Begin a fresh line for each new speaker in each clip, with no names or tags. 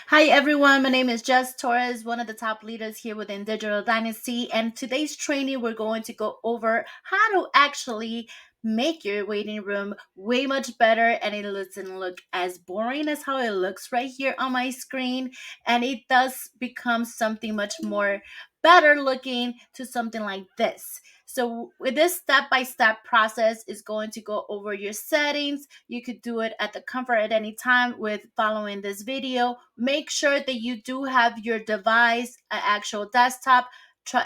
Hi everyone, my name is Jess Torres, one of the top leaders here within Digital Dynasty, and today's training we're going to go over how to actually make your waiting room way much better, and it doesn't look as boring as how it looks right here on my screen, and it does become something much more better looking to something like this. So with this step-by-step process is going to go over your settings. You could do it at the comfort at any time with following this video. Make sure that you do have your device, an actual desktop.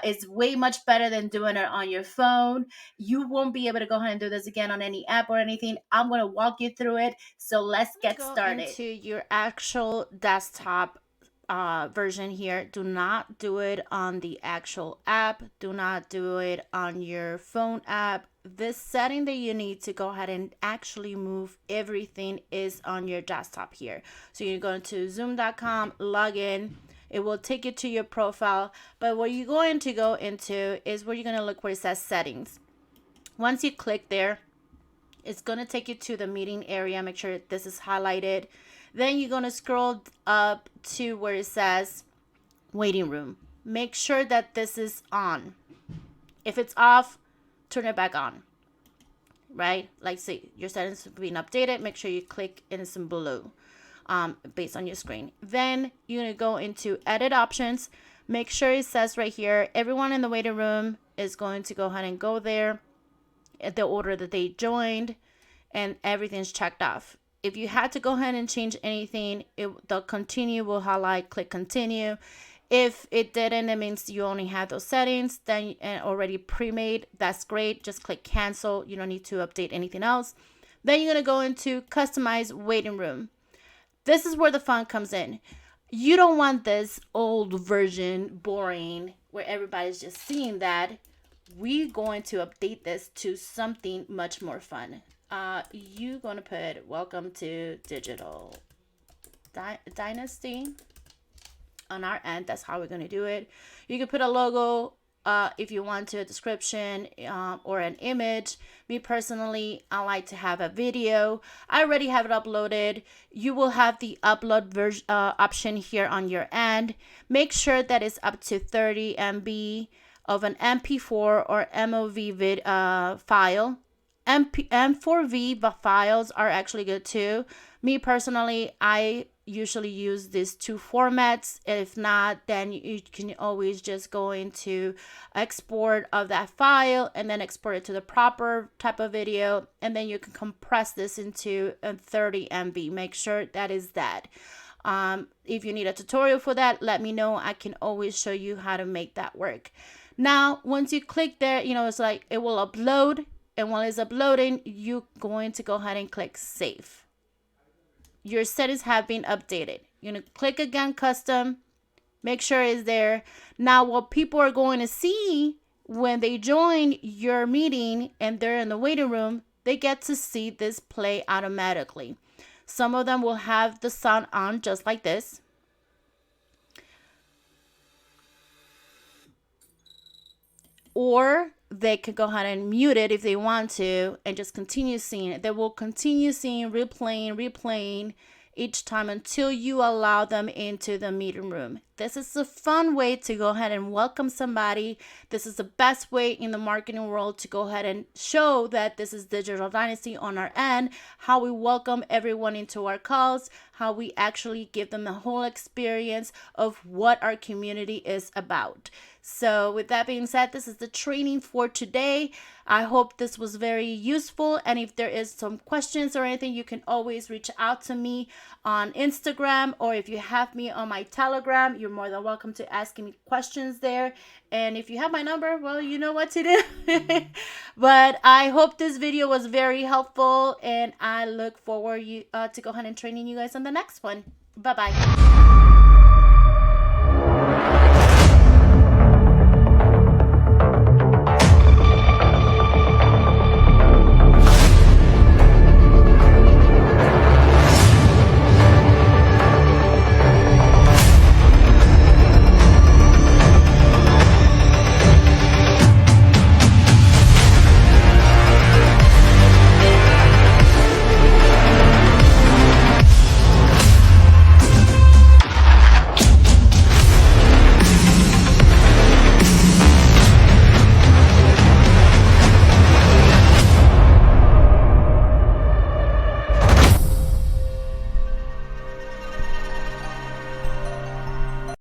It's way much better than doing it on your phone. You won't be able to go ahead and do this again on any app or anything. I'm going to walk you through it. So let's get started. Into your actual desktop version here. Do not do it on the actual app. Do not do it on your phone app. This setting that you need to go ahead and actually move everything is on your desktop here. So you're going to zoom.com, log in. It will take you to your profile. But what you're going to go into is where you're going to look where it says settings. Once you click there, it's going to take you to the meeting area. Make sure this is highlighted. Then you're going to scroll up to where it says waiting room. Make sure that this is on. If it's off, turn it back on. Right? Like say your settings have been updated. Make sure you click in some blue based on your screen. Then you're going to go into edit options. Make sure it says right here, everyone in the waiting room is going to go ahead and go there at the order that they joined, and everything's checked off. If you had to go ahead and change anything, the continue will highlight, click continue. If it didn't, it means you only have those settings then already pre-made. That's great. Just click cancel. You don't need to update anything else. Then you're going to go into customize waiting room. This is where the fun comes in. You don't want this old version, boring, where everybody's just seeing that. We're going to update this to something much more fun. You're going to put welcome to Digital Dynasty on our end. That's how we're going to do it. You can put a logo if you want to, a description or an image. Me personally, I like to have a video. I already have it uploaded. You will have the upload option here on your end. Make sure that it's up to 30 MB of an MP4 or MOV file. M4V files are actually good too. Me personally, I usually use these two formats. If not, then you can always just go into export of that file and then export it to the proper type of video, and then you can compress this into 30 MB. Make sure that is that. If you need a tutorial for that, let me know. I can always show you how to make that work. Now, once you click there, it's like it will upload. And while it's uploading, you're going to go ahead and click save. Your settings have been updated. You're going to click again, custom. Make sure it's there. Now, what people are going to see when they join your meeting and they're in the waiting room, they get to see this play automatically. Some of them will have the sound on just like this. Or they could go ahead and mute it if they want to and just continue seeing it. They will continue seeing, replaying each time until you allow them into the meeting room. this is a fun way to go ahead and welcome somebody. This is the best way in the marketing world to go ahead and show that this is Digital Dynasty on our end, how we welcome everyone into our calls, how we actually give them the whole experience of what our community is about. So with that being said, this is the training for today. I hope this was very useful. And if there is some questions or anything, you can always reach out to me on Instagram, or if you have me on my Telegram, you're more than welcome to ask me questions there. And if you have my number, well, you know what to do. But I hope this video was very helpful, and I look forward to go ahead and training you guys on the next one. Bye-bye.